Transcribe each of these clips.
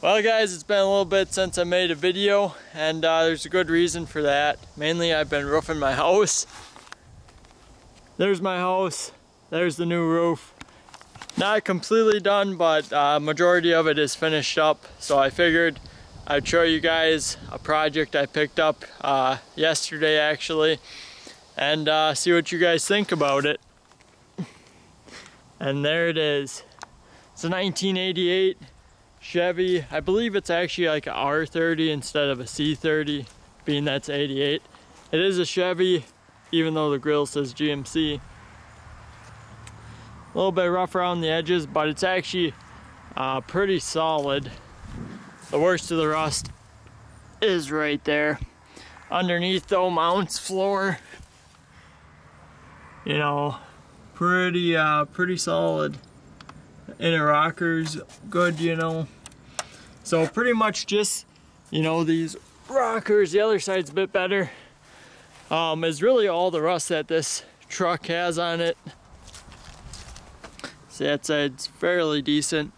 Well guys, it's been a little bit since I made a video, and there's a good reason for that. Mainly I've been roofing my house. There's my house, there's the new roof. Not completely done, but majority of it is finished up. So I figured I'd show you guys a project I picked up yesterday actually, and see what you guys think about it. And there it is. It's a 1988 Chevy. I believe it's actually like a R30 instead of a C30, being that's 88. It is a Chevy, even though the grill says GMC. A little bit rough around the edges, but it's actually pretty solid. The worst of the rust is right there. Underneath though, mounts, floor, you know, pretty solid. Inner rockers, good, you know. So pretty much just, you know, these rockers, the other side's a bit better, is really all the rust that this truck has on it. See, that side's fairly decent.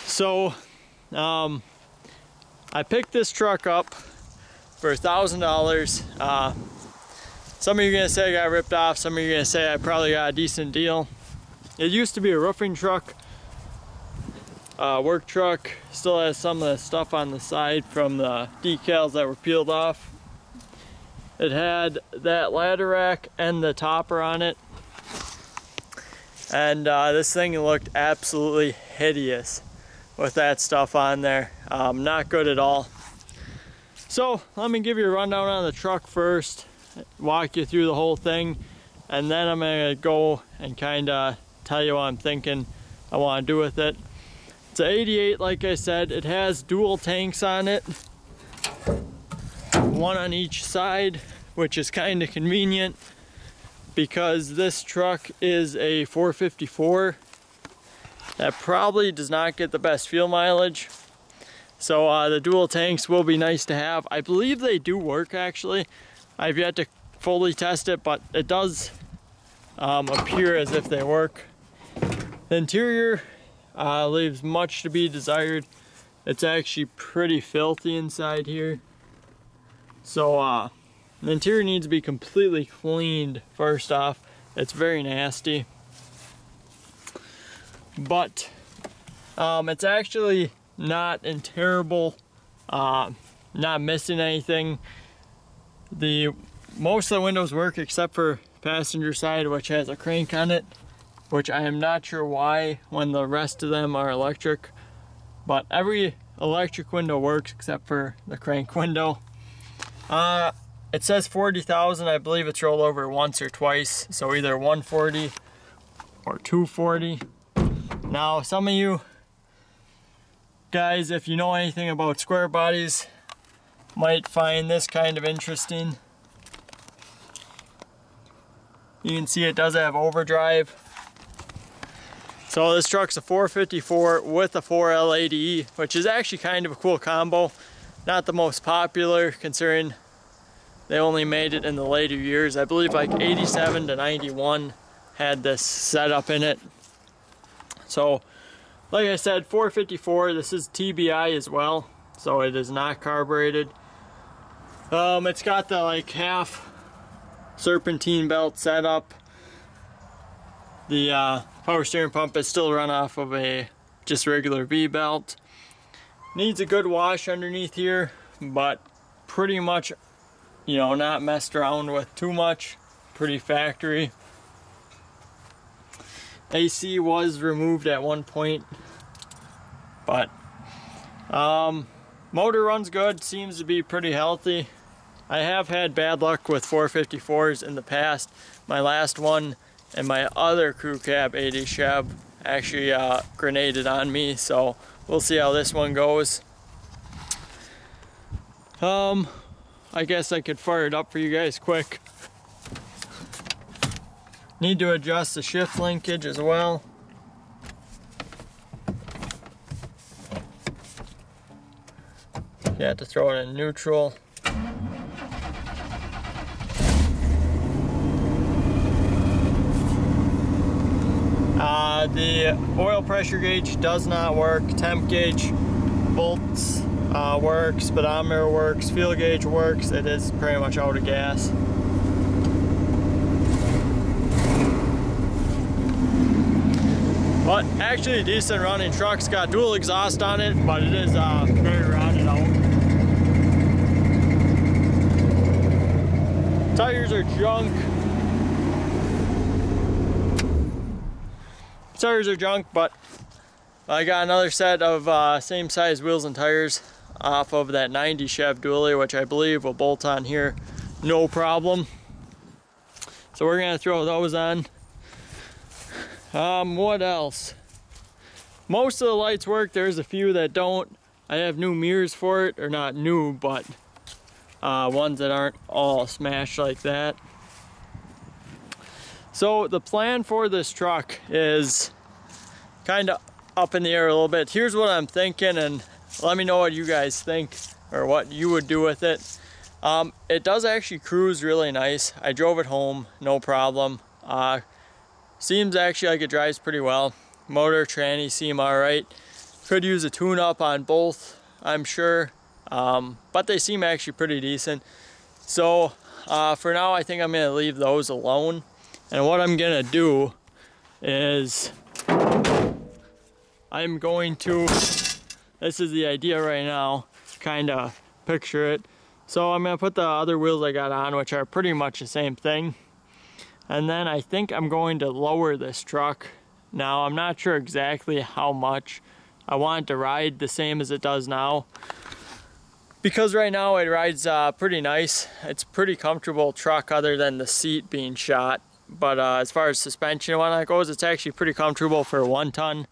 So, I picked this truck up for $1,000. Some of you are gonna say I got ripped off, some of you are gonna say I probably got a decent deal. It used to be a roofing truck, work truck. Still has some of the stuff on the side from the decals that were peeled off. It had that ladder rack and the topper on it. And this thing looked absolutely hideous with that stuff on there. Not good at all. So let me give you a rundown on the truck first, walk you through the whole thing, and then I'm gonna go and kind of tell you what I'm thinking I want to do with it. It's an 88, like I said. It has dual tanks on it, one on each side, which is kind of convenient because this truck is a 454 that probably does not get the best fuel mileage. So the dual tanks will be nice to have. I believe they do work actually. I've yet to fully test it, but it does appear as if they work. The interior leaves much to be desired. It's actually pretty filthy inside here. So the interior needs to be completely cleaned first off. It's very nasty. But it's actually not in terrible, not missing anything. Most of the windows work except for passenger side, which has a crank on it, which I am not sure why when the rest of them are electric, but every electric window works except for the crank window. It says 40,000. I believe it's rolled over once or twice, so either 140 or 240. Now some of you guys, if you know anything about square bodies, might find this kind of interesting. You can see it does have overdrive. So this truck's a 454 with a 4L80E, which is actually kind of a cool combo. Not the most popular considering they only made it in the later years. I believe like 87 to 91 had this setup in it. So like I said, 454, this is TBI as well, so it is not carbureted. It's got the like half serpentine belt setup. The power steering pump is still run off of a just regular V-belt. Needs a good wash underneath here, but pretty much, you know, not messed around with too much. Pretty factory. AC was removed at one point, but motor runs good, seems to be pretty healthy. I have had bad luck with 454s in the past. My last one and my other crew cab 80 Chev actually grenaded on me, so we'll see how this one goes. I guess I could fire it up for you guys quick. Need to adjust the shift linkage as well. You have to throw it in neutral. The oil pressure gauge does not work. Temp gauge volts works, speedometer works, fuel gauge works. It is pretty much out of gas. But actually, decent running truck's got dual exhaust on it, but it is very rotted out. Tires are junk. Tires are junk, but I got another set of same size wheels and tires off of that 90 Chev dually, which I believe will bolt on here no problem. So we're gonna throw those on. What else? Most of the lights work. There's a few that don't. I have new mirrors for it, or not new, but ones that aren't all smashed like that. So the plan for this truck is kind of up in the air a little bit. Here's what I'm thinking, and let me know what you guys think or what you would do with it. It does actually cruise really nice. I drove it home, no problem. Seems actually like it drives pretty well. Motor, tranny seem alright. Could use a tune-up on both, I'm sure. But they seem actually pretty decent. So for now, I think I'm gonna leave those alone. And what I'm gonna do is I'm going to, this is the idea right now, kind of picture it. So I'm gonna put the other wheels I got on, which are pretty much the same thing. And then I think I'm going to lower this truck. Now, I'm not sure exactly how much. I want it to ride the same as it does now. Because right now it rides pretty nice. It's a pretty comfortable truck other than the seat being shot. But as far as suspension and whatnot goes, it's actually pretty comfortable for a 1 ton.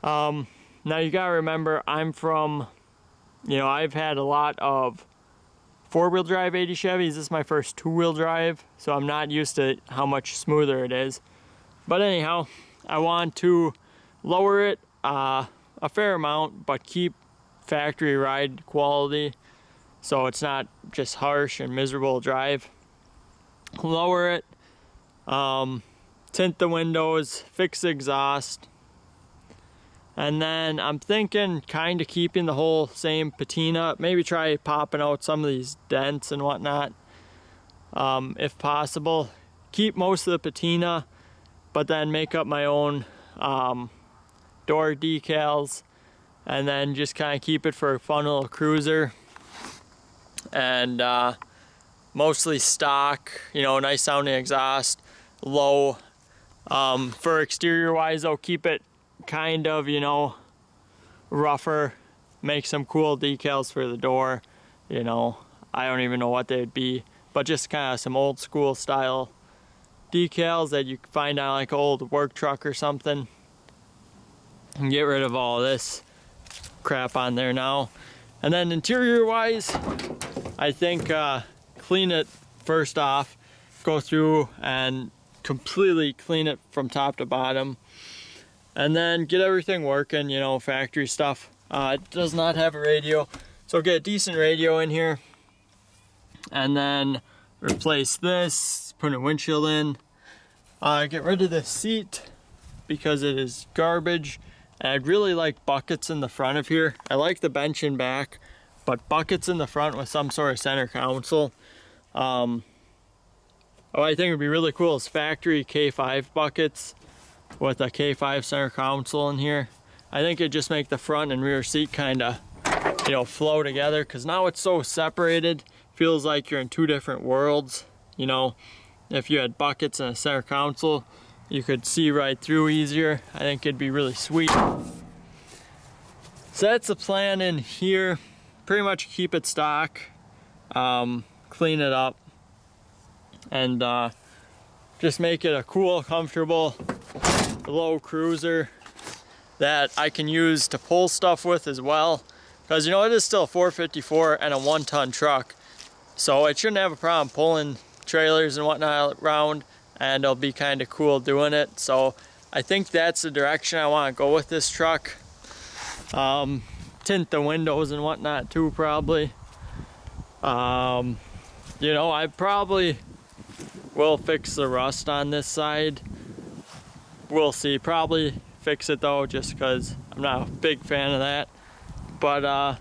Now you gotta remember, I'm from, I've had a lot of 4-wheel drive 80 Chevys. This is my first 2-wheel drive, so I'm not used to how much smoother it is. But anyhow, I want to lower it a fair amount, but keep factory ride quality, so it's not just harsh and miserable to drive. Lower it, tint the windows, fix the exhaust, and then I'm thinking kind of keeping the whole same patina. Maybe try popping out some of these dents and whatnot, if possible. Keep most of the patina, but then make up my own door decals, and then just kind of keep it for a fun little cruiser. And mostly stock, nice sounding exhaust, low. For exterior wise, I'll keep it kind of, rougher, make some cool decals for the door. I don't even know what they'd be, but just kind of some old school style decals that you find on like an old work truck or something, and get rid of all this crap on there now. And then interior wise, I think clean it first off, go through and completely clean it from top to bottom, and then get everything working, factory stuff. It does not have a radio, so get a decent radio in here, and then replace this, put a windshield in, get rid of the seat because it is garbage. And I'd really like buckets in the front of here. I like the bench in back, but buckets in the front with some sort of center console. What I think would be really cool is factory K5 buckets with a K5 center console in here. I think it'd just make the front and rear seat kind of, flow together, because now it's so separated. Feels like you're in two different worlds. If you had buckets and a center console, you could see right through easier. I think it'd be really sweet. So that's the plan in here. Pretty much keep it stock, clean it up, and just make it a cool, comfortable, low cruiser that I can use to pull stuff with as well. Because it is still a 454 and a 1 ton truck, so it shouldn't have a problem pulling trailers and whatnot around, and it'll be kind of cool doing it. So I think that's the direction I want to go with this truck. Tint the windows and whatnot too, probably. I probably will fix the rust on this side. We'll see. Probably fix it though, just because I'm not a big fan of that. But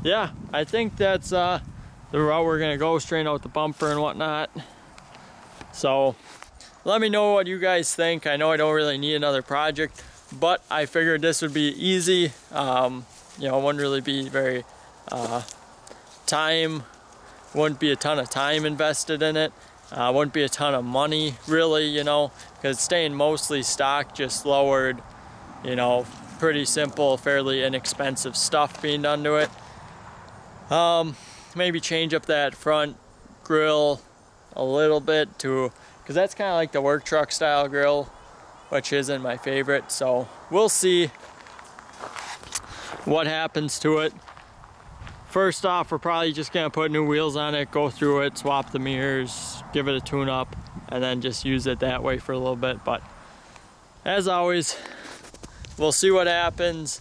yeah, I think that's the route we're gonna go, straighten out the bumper and whatnot. So let me know what you guys think. I know I don't really need another project, but I figured this would be easy. You know, it wouldn't really be very wouldn't be a ton of time invested in it. Wouldn't be a ton of money really, you know, because staying mostly stock just lowered, you know, pretty simple, fairly inexpensive stuff being done to it. Maybe change up that front grill a little bit to, because that's kind of like the work truck style grill, which isn't my favorite. So we'll see what happens to it. First off, we're probably just gonna put new wheels on it, go through it, swap the mirrors, give it a tune up, and then just use it that way for a little bit. But as always, we'll see what happens.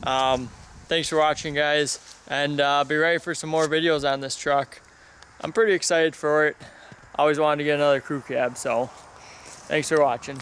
Thanks for watching, guys, and be ready for some more videos on this truck. I'm pretty excited for it. Always wanted to get another crew cab, so thanks for watching.